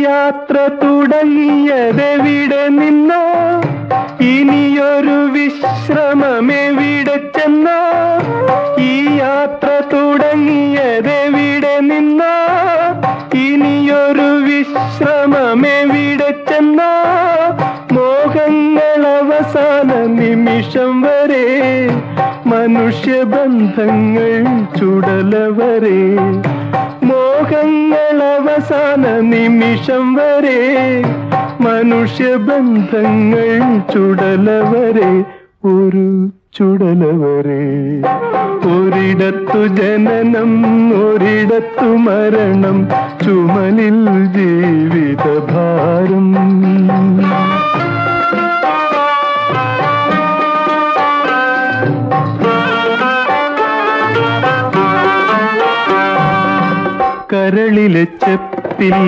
യാത്ര തുടങ്ങിയതെവിടെ നിന്നോ, ഇനിയൊരു വിശ്രമമെവിടെ ചെന്നോ? ഈ യാത്ര തുടങ്ങിയതെവിടെ നിന്നോ, ഇനിയൊരു വിശ്രമമെവിടെ ചെന്നോ? മോഹങ്ങൾ അവസാന നിമിഷം വരെ, മനുഷ്യബന്ധങ്ങൾ ചുടലവരെ. മോഹങ്ങൾ അവസാന നിമിഷം വരെ, മനുഷ്യബന്ധങ്ങൾ ചുടലവരെ, ഒരു ചുടലവരെ. ഒരിടത്തു ജനനം, ഒരിടത്തു മരണം, ചുമലിൽ ജീവിതഭാരം. കരളിലെ ചെപ്പിൽ